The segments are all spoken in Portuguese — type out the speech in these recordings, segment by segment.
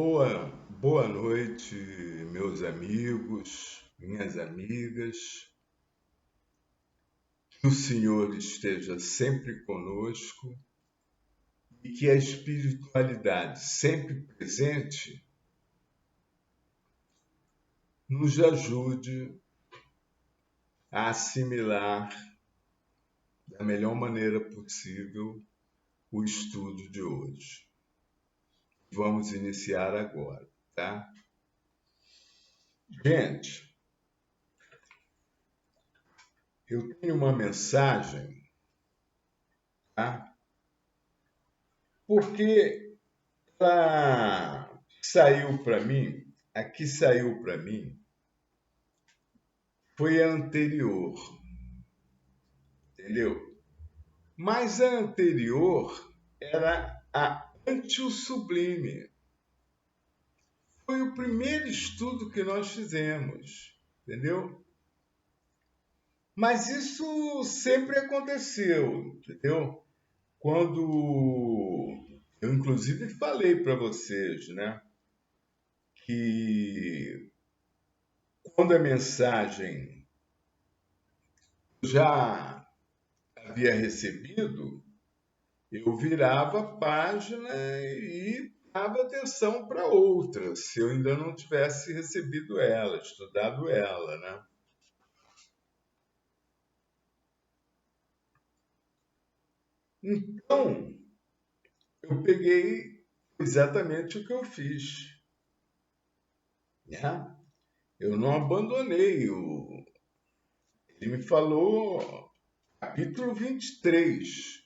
Boa noite, meus amigos, minhas amigas. Que o Senhor esteja sempre conosco e que a espiritualidade sempre presente nos ajude a assimilar da melhor maneira possível o estudo de hoje. Vamos iniciar agora, tá? Gente, eu tenho uma mensagem, tá? Porque ela saiu para mim, aqui saiu para mim, foi a anterior, entendeu? Mas a anterior era a Antio-Sublime. Foi o primeiro estudo que nós fizemos, entendeu? Mas isso sempre aconteceu, entendeu? Quando eu inclusive falei para vocês, né, que quando a mensagem já havia recebido, eu virava a página e dava atenção para outra, se eu ainda não tivesse recebido ela, estudado ela, né? Então, eu peguei exatamente o que eu fiz, né? Eu não abandonei o... Ele me falou capítulo 23.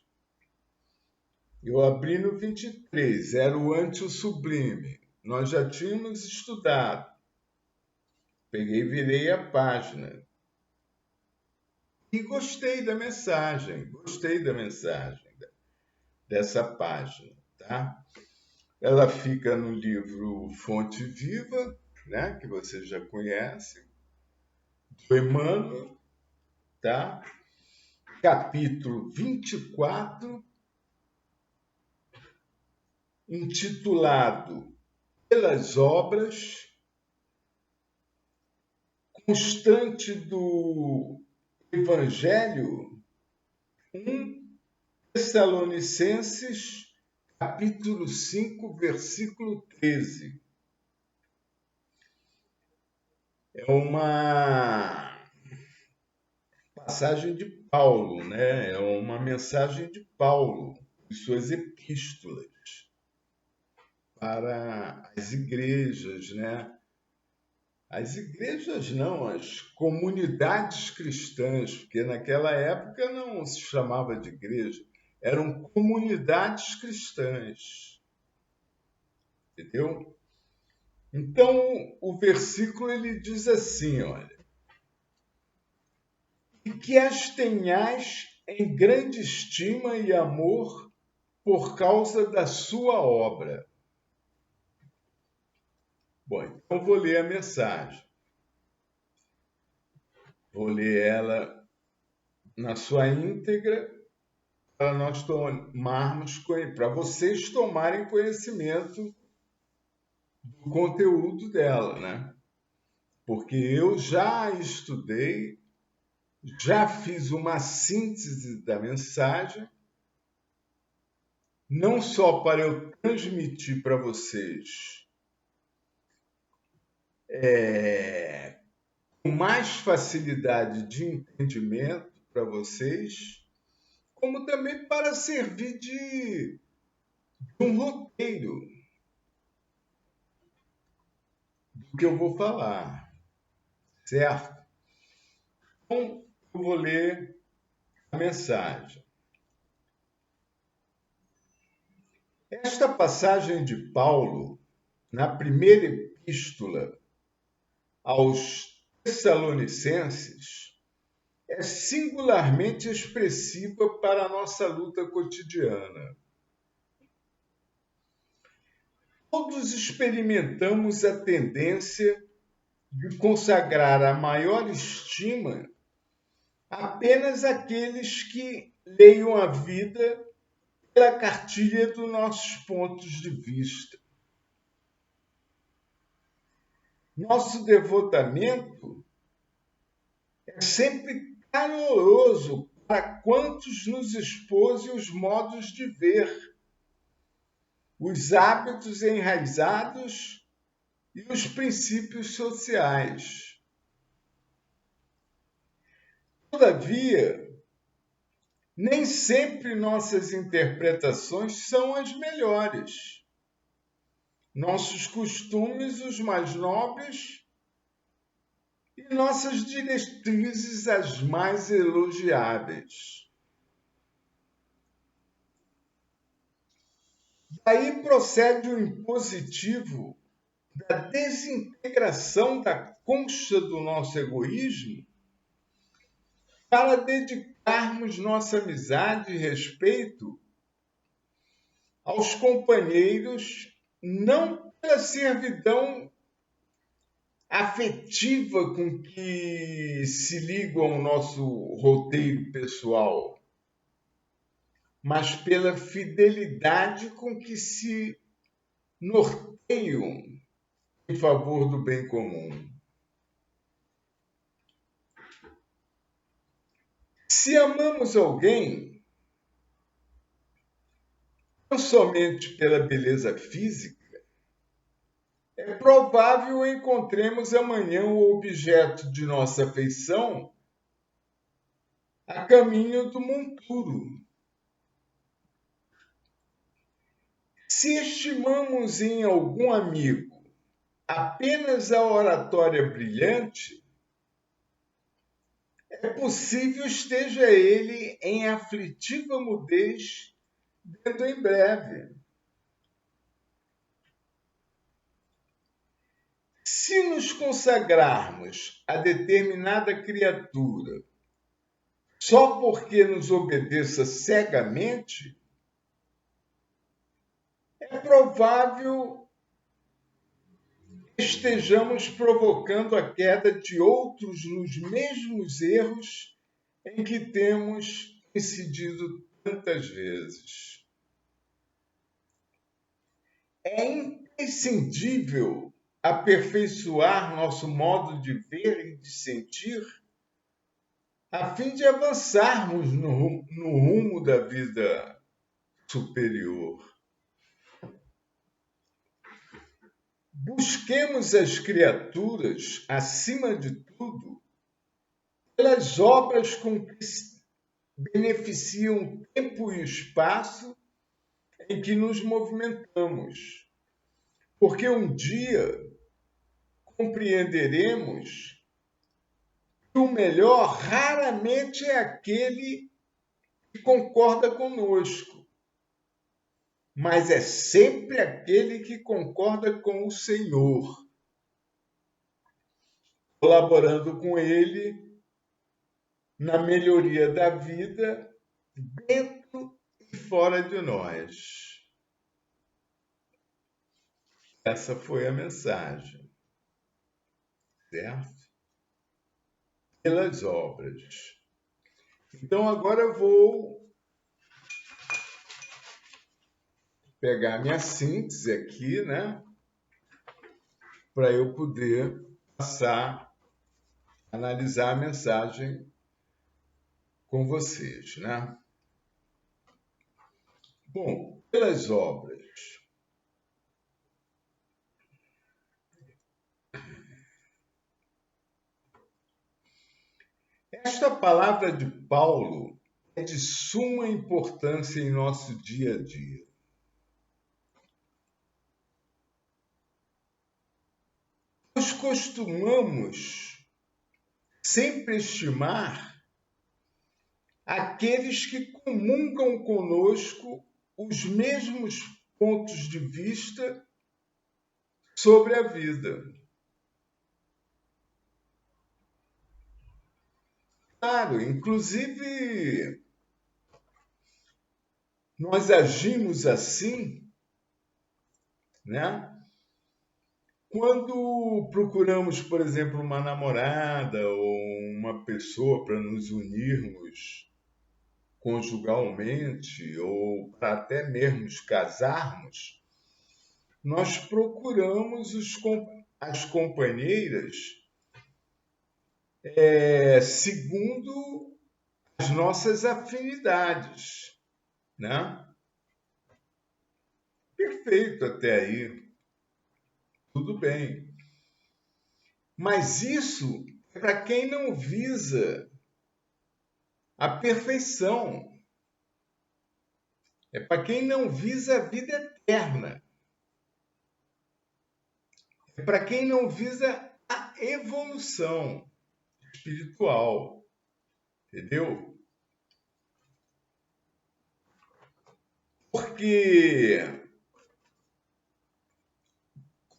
Eu abri no 23, era o Antio-Sublime. Nós já tínhamos estudado. Peguei e virei a página. E gostei da mensagem dessa página, tá? Ela fica no livro Fonte Viva, né, que você já conhece, do Emmanuel, tá? Capítulo 24, intitulado Pelas Obras, constante do Evangelho, 1 Tessalonicenses, capítulo 5, versículo 13. É uma passagem de Paulo, né? É uma mensagem de Paulo, de suas epístolas para as igrejas, né? As igrejas não, as comunidades cristãs, porque naquela época não se chamava de igreja, eram comunidades cristãs, entendeu? Então, o versículo ele diz assim, olha, e que as tenhais em grande estima e amor por causa da sua obra. Bom, então vou ler a mensagem. Vou ler ela na sua íntegra para nós tomarmos, para vocês tomarem conhecimento do conteúdo dela, né? Porque eu já estudei, já fiz uma síntese da mensagem, não só para eu transmitir para vocês com mais facilidade de entendimento para vocês, como também para servir de um roteiro do que eu vou falar, certo? Então, eu vou ler a mensagem. Esta passagem de Paulo, na primeira epístola aos Tessalonicenses, é singularmente expressiva para a nossa luta cotidiana. Todos experimentamos a tendência de consagrar a maior estima apenas àqueles que leiam a vida pela cartilha dos nossos pontos de vista. Nosso devotamento é sempre caloroso para quantos nos expôs os modos de ver, os hábitos enraizados e os princípios sociais. Todavia, nem sempre nossas interpretações são as melhores. Nossos costumes, os mais nobres, e nossas diretrizes, as mais elogiáveis. Daí procede o impositivo da desintegração da concha do nosso egoísmo para dedicarmos nossa amizade e respeito aos companheiros, não pela servidão afetiva com que se liga ao nosso roteiro pessoal, mas pela fidelidade com que se norteiam em favor do bem comum. Se amamos alguém, não somente pela beleza física, é provável encontremos amanhã o objeto de nossa afeição a caminho do monturo. Se estimamos em algum amigo apenas a oratória brilhante, é possível esteja ele em aflitiva mudez dentro em breve. Se nos consagrarmos a determinada criatura só porque nos obedeça cegamente, é provável estejamos provocando a queda de outros nos mesmos erros em que temos incidido tantas vezes. É imprescindível aperfeiçoar nosso modo de ver e de sentir a fim de avançarmos no rumo da vida superior. Busquemos as criaturas, acima de tudo, pelas obras com que beneficiam o tempo e o espaço em que nos movimentamos, porque um dia compreenderemos que o melhor raramente é aquele que concorda conosco, mas é sempre aquele que concorda com o Senhor, colaborando com Ele na melhoria da vida dentro e fora de nós. Essa foi a mensagem, certo? Pelas obras. Então agora eu vou pegar minha síntese aqui, né? Para eu poder passar a analisar a mensagem com vocês, né? Bom, pelas obras. Esta palavra de Paulo é de suma importância em nosso dia a dia. Nós costumamos sempre estimar aqueles que comungam conosco os mesmos pontos de vista sobre a vida. Claro, inclusive nós agimos assim, né? Quando procuramos, por exemplo, uma namorada ou uma pessoa para nos unirmos conjugalmente ou para até mesmo casarmos, nós procuramos as companheiras segundo as nossas afinidades, né? Perfeito até aí, tudo bem. Mas isso é para quem não visa a perfeição, é para quem não visa a vida eterna, é para quem não visa a evolução espiritual, entendeu? Porque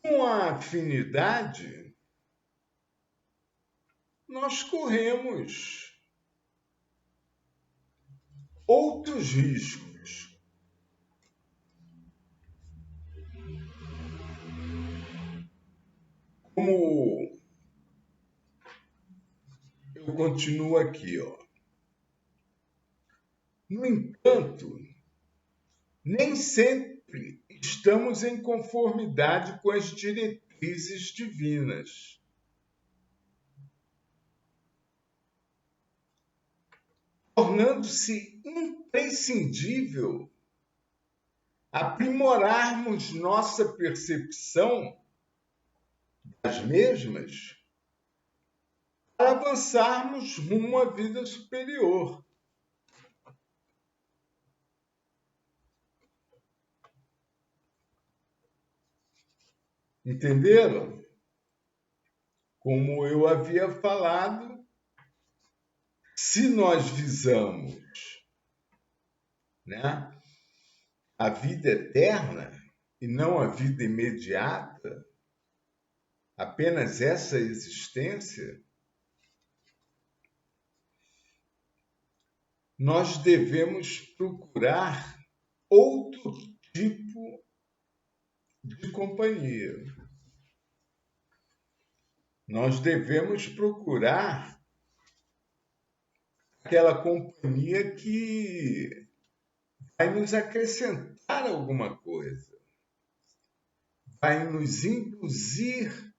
com a afinidade nós corremos outros riscos. Como eu continuo aqui, ó. No entanto, nem sempre estamos em conformidade com as diretrizes divinas. Tornando-se imprescindível aprimorarmos nossa percepção das mesmas para avançarmos rumo à vida superior. Entenderam? Como eu havia falado, se nós visamos, né, a vida eterna e não a vida imediata, apenas essa existência, nós devemos procurar outro tipo de companhia. Nós devemos procurar aquela companhia que vai nos acrescentar alguma coisa, vai nos induzir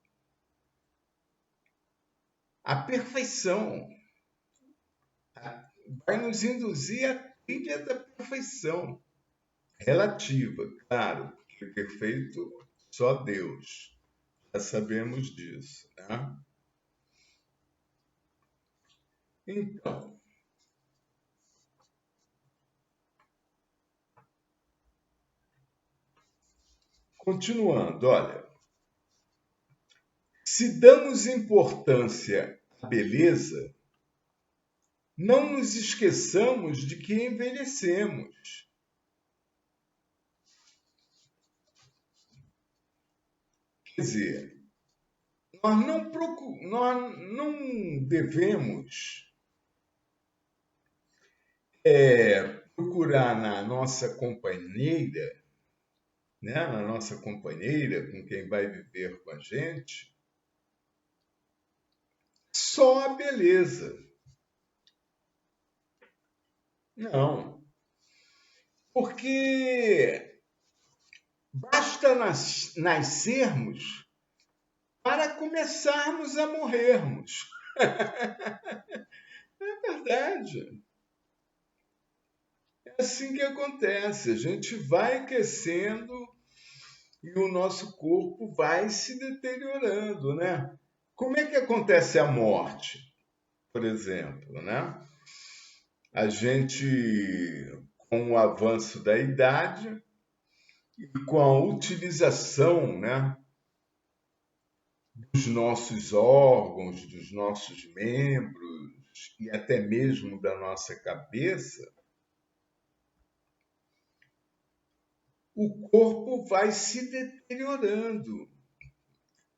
à perfeição, vai nos induzir à trilha da perfeição relativa, claro, porque perfeito só Deus. Já sabemos disso, né? Então, continuando, olha, se damos importância à beleza, não nos esqueçamos de que envelhecemos. Quer dizer, nós não devemos procurar na nossa companheira, né, na nossa companheira, com quem vai viver com a gente, só a beleza. Não. Porque basta nascermos para começarmos a morrermos. É verdade. É assim que acontece. A gente vai aquecendo e o nosso corpo vai se deteriorando, né? Como é que acontece a morte, por exemplo, né? A gente, com o avanço da idade e com a utilização, né, dos nossos órgãos, dos nossos membros e até mesmo da nossa cabeça, o corpo vai se deteriorando.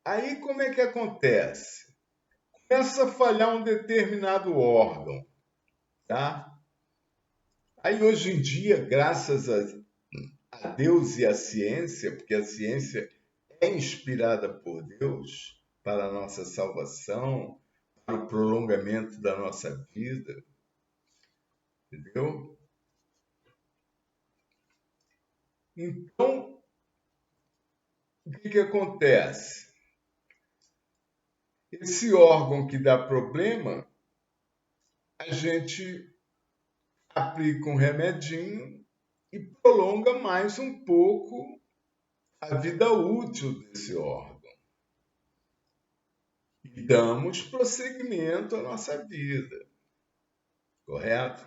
Aí como é que acontece? Começa a falhar um determinado órgão, tá? Aí hoje em dia, graças a Deus e à ciência, porque a ciência é inspirada por Deus para a nossa salvação, para o prolongamento da nossa vida, entendeu? Então, o que acontece? Esse órgão que dá problema, a gente aplica um remedinho e prolonga mais um pouco a vida útil desse órgão. E damos prosseguimento à nossa vida, correto?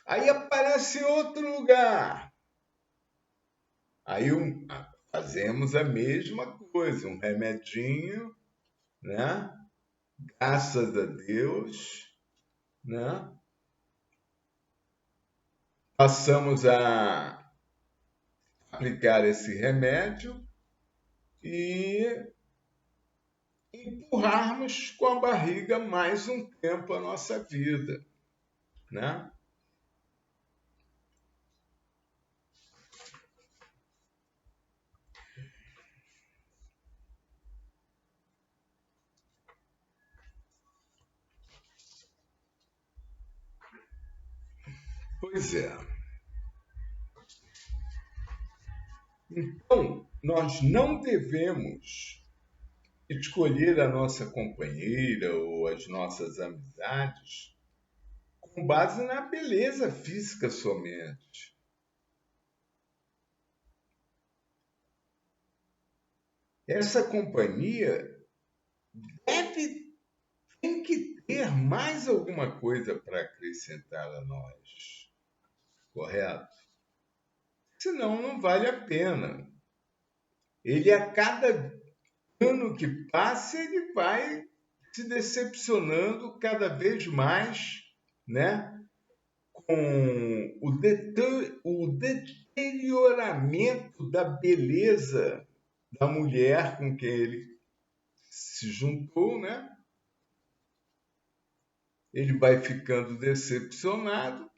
Aí aparece outro lugar. Aí fazemos a mesma coisa, um remedinho, né? Graças a Deus, né? Passamos a aplicar esse remédio e empurrarmos com a barriga mais um tempo a nossa vida, né? Pois é. Então, nós não devemos escolher a nossa companheira ou as nossas amizades com base na beleza física somente. Essa companhia tem que ter mais alguma coisa para acrescentar a nós, correto? Senão não vale a pena. Ele, a cada ano que passa, ele vai se decepcionando cada vez mais, né? Com o deterioramento da beleza da mulher com quem ele se juntou, né? Ele vai ficando decepcionado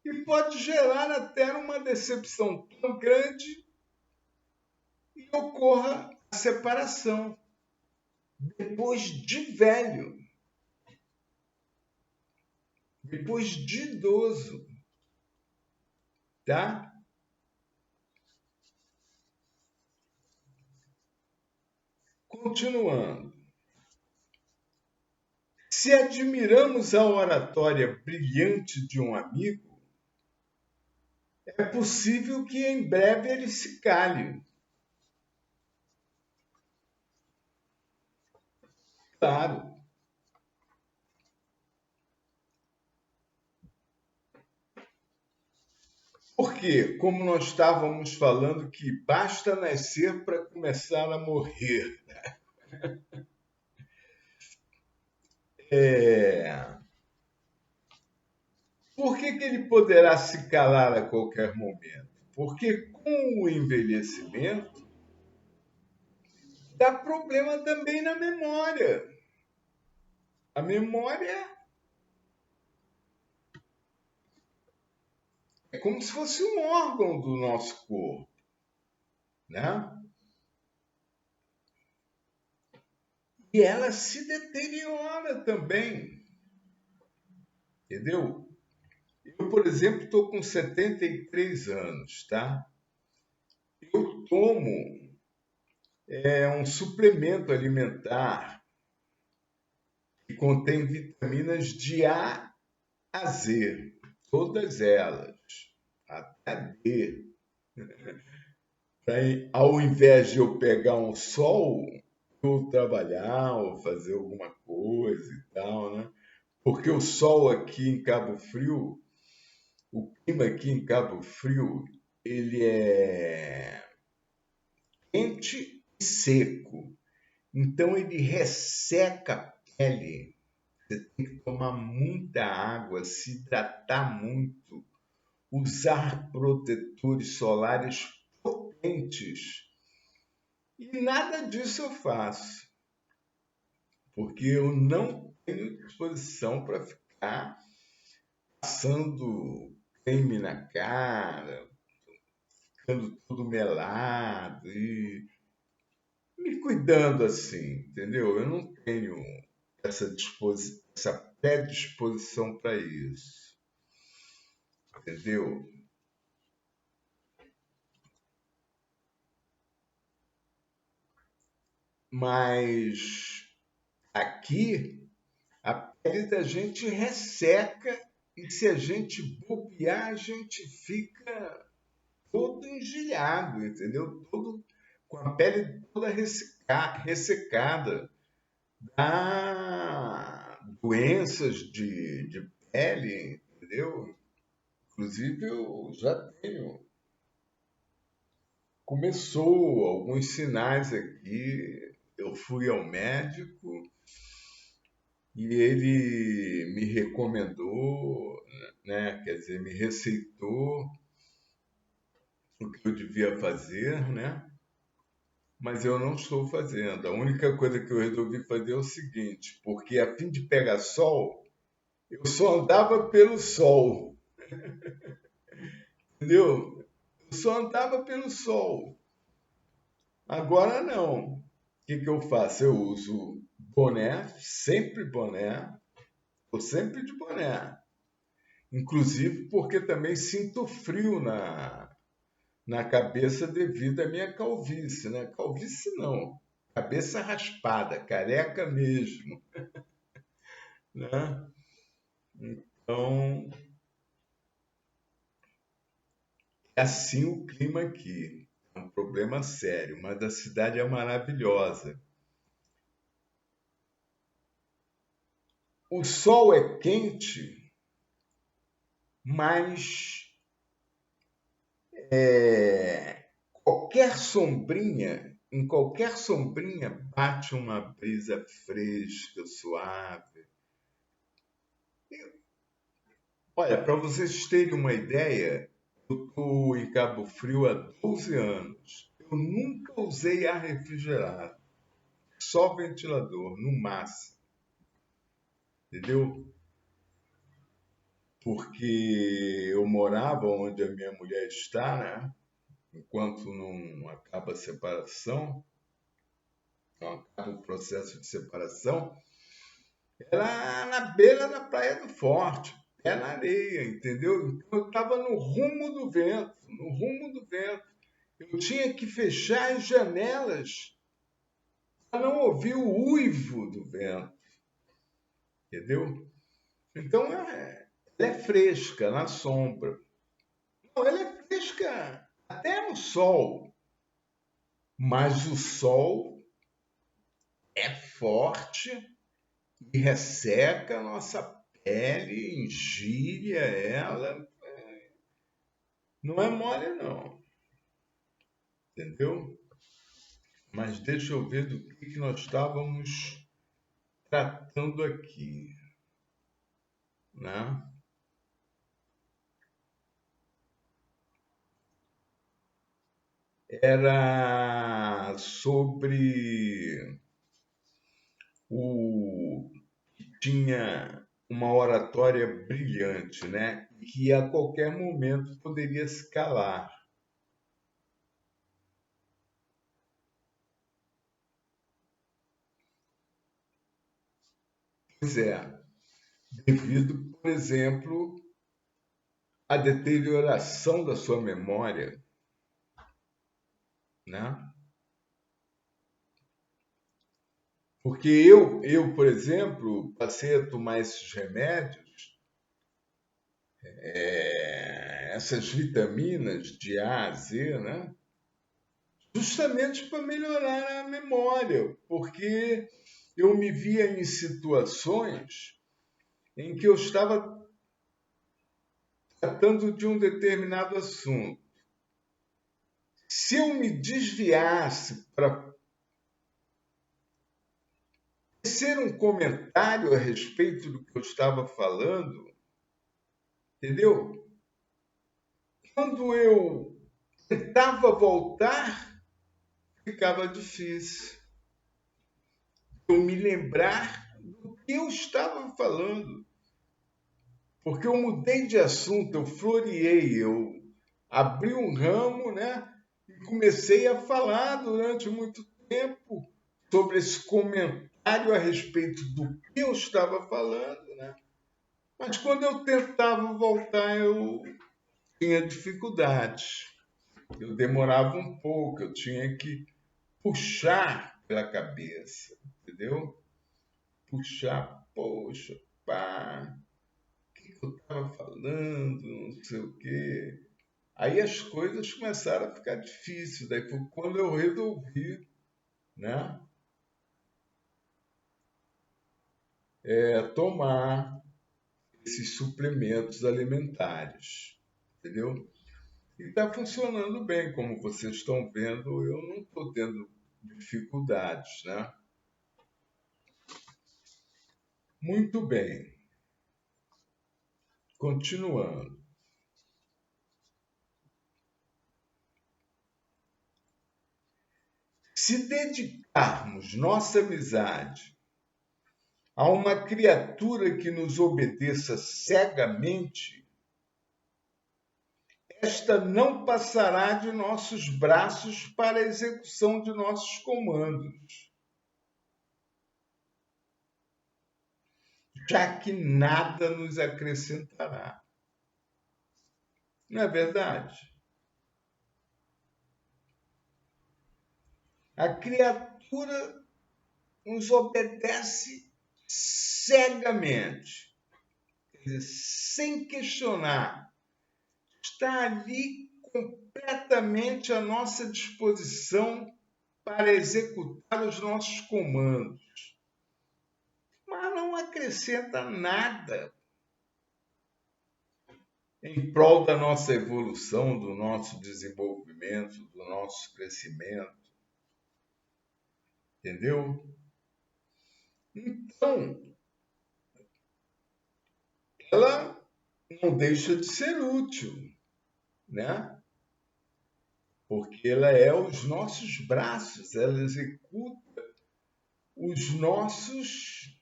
e pode gerar até uma decepção tão grande e ocorra a separação depois de velho, depois de idoso, tá? Continuando. Se admiramos a oratória brilhante de um amigo, é possível que em breve ele se cale. Claro, porque, como nós estávamos falando, que basta nascer para começar a morrer. É... Por que ele poderá se calar a qualquer momento? Porque com o envelhecimento dá problema também na memória. A memória é como se fosse um órgão do nosso corpo, né? E ela se deteriora também, entendeu? Eu, por exemplo, estou com 73 anos, tá? Eu tomo um suplemento alimentar que contém vitaminas de A a Z, todas elas, até D. Ao invés de eu pegar um sol, ou trabalhar, ou fazer alguma coisa e tal, né? Porque o sol aqui em Cabo Frio, o clima aqui em Cabo Frio, ele é quente e seco. Então ele resseca a pele. Você tem que tomar muita água, se hidratar muito, usar protetores solares potentes. E nada disso eu faço, porque eu não tenho disposição para ficar passando creme na cara, ficando todo melado e me cuidando assim, entendeu? Eu não tenho essa predisposição para isso, entendeu? Mas Aqui, a pele da gente resseca e se a gente bobear, a gente fica todo engelhado, entendeu? Todo com a pele toda ressecada. Dá doenças de pele, entendeu? Inclusive, eu já tenho. Começou alguns sinais aqui. Eu fui ao médico e ele me recomendou, né? Quer dizer, me receitou o que eu devia fazer, né? Mas eu não estou fazendo. A única coisa que eu resolvi fazer é o seguinte, porque a fim de pegar sol, eu só andava pelo sol, entendeu? Eu só andava pelo sol. Agora não. O que eu faço? Eu uso boné, sempre boné, estou sempre de boné. Inclusive porque também sinto frio na cabeça devido à minha calvície, né? Calvície não, cabeça raspada, careca mesmo, né? Então, é assim o clima aqui. É um problema sério, mas a cidade é maravilhosa. O sol é quente, mas qualquer sombrinha, em qualquer sombrinha bate uma brisa fresca, suave. Olha, para vocês terem uma ideia, eu estou em Cabo Frio há 12 anos. Eu nunca usei ar refrigerado, só ventilador, no máximo, entendeu? Porque eu morava onde a minha mulher está, né? Enquanto não acaba a separação, não acaba o processo de separação, era na beira da Praia do Forte, pé na areia, entendeu? Então eu estava no rumo do vento, no rumo do vento. Eu tinha que fechar as janelas para não ouvir o uivo do vento, entendeu? Então ela é fresca na sombra. Não, ela é fresca até no sol, mas o sol é forte e resseca a nossa pele, injúria ela. Não é mole, não, entendeu? Mas deixa eu ver do que nós estávamos tratando aqui, né? Era sobre o tinha uma oratória brilhante, né? Que a qualquer momento poderia se calar. Pois é, devido, por exemplo, à deterioração da sua memória, né? Porque por exemplo, passei a tomar esses remédios, essas vitaminas de A a Z, né? Justamente para melhorar a memória, porque eu me via em situações em que eu estava tratando de um determinado assunto. Se eu me desviasse para ser um comentário a respeito do que eu estava falando, entendeu? Quando eu tentava voltar, ficava difícil eu me lembrar do que eu estava falando, porque eu mudei de assunto, eu floreei, eu abri um ramo, né? E comecei a falar durante muito tempo sobre esse comentário a respeito do que eu estava falando, né? Mas quando eu tentava voltar, eu tinha dificuldades. Eu demorava um pouco, eu tinha que puxar pela cabeça, entendeu? puxar, poxa, pá, o que eu estava falando, não sei o quê. Aí as coisas começaram a ficar difíceis. Daí foi quando eu resolvi, né, tomar esses suplementos alimentares, entendeu? E está funcionando bem, como vocês estão vendo, eu não estou tendo dificuldades, né? Muito bem, continuando. Se dedicarmos nossa amizade a uma criatura que nos obedeça cegamente, esta não passará de nossos braços para a execução de nossos comandos, já que nada nos acrescentará. Não é verdade? A criatura nos obedece cegamente, quer dizer, sem questionar. Está ali completamente à nossa disposição para executar os nossos comandos, mas não acrescenta nada em prol da nossa evolução, do nosso desenvolvimento, do nosso crescimento. Entendeu? Então, ela não deixa de ser útil, né? Porque ela é os nossos braços, ela executa os nossos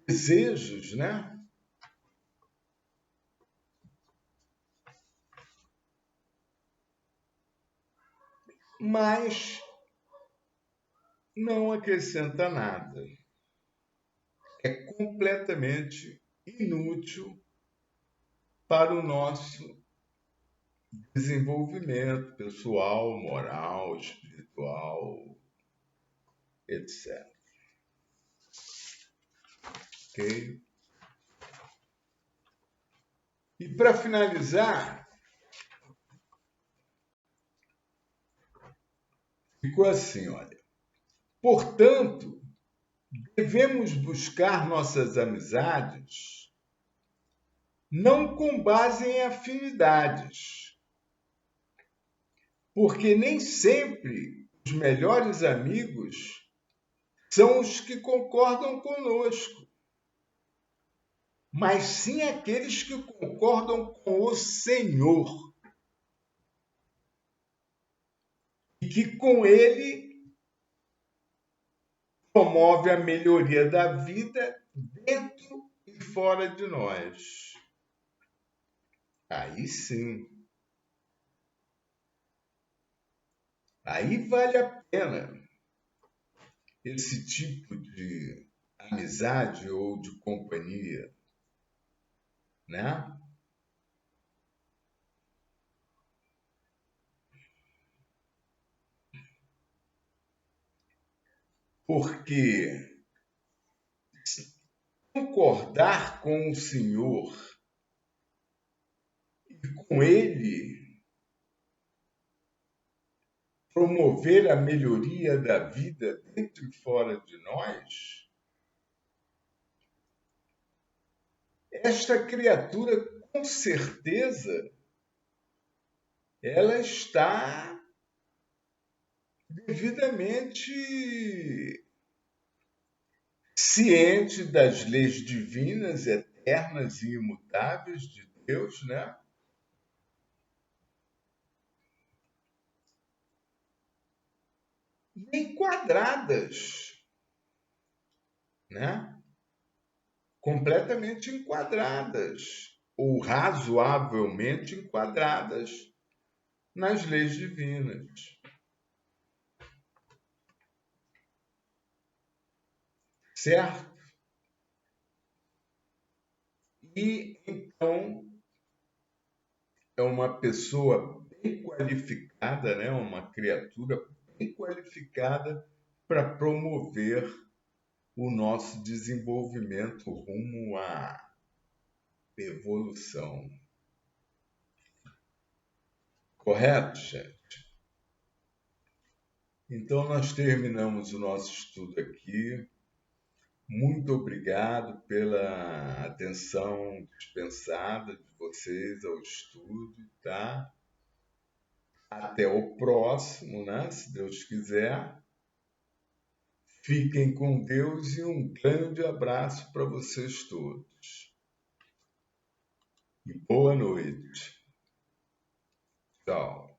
desejos, né? Mas não acrescenta nada. É completamente inútil para o nosso desenvolvimento pessoal, moral, espiritual, etc. Ok? E para finalizar, ficou assim, olha. Portanto, devemos buscar nossas amizades não com base em afinidades, porque nem sempre os melhores amigos são os que concordam conosco, mas sim aqueles que concordam com o Senhor e que com ele promove a melhoria da vida dentro e fora de nós. Aí sim, aí vale a pena esse tipo de amizade ou de companhia, né? Porque concordar com o Senhor e com Ele promover a melhoria da vida dentro e fora de nós, esta criatura com certeza ela está devidamente ciente das leis divinas, eternas e imutáveis de Deus, né? E enquadradas, né? Completamente enquadradas, ou razoavelmente enquadradas nas leis divinas. Certo? E então é uma pessoa bem qualificada, né? Uma criatura bem qualificada para promover o nosso desenvolvimento rumo à evolução. Correto, gente? Então, nós terminamos o nosso estudo aqui. Muito obrigado pela atenção dispensada de vocês ao estudo, tá? Até o próximo, né? Se Deus quiser. Fiquem com Deus e um grande abraço para vocês todos. E boa noite. Tchau.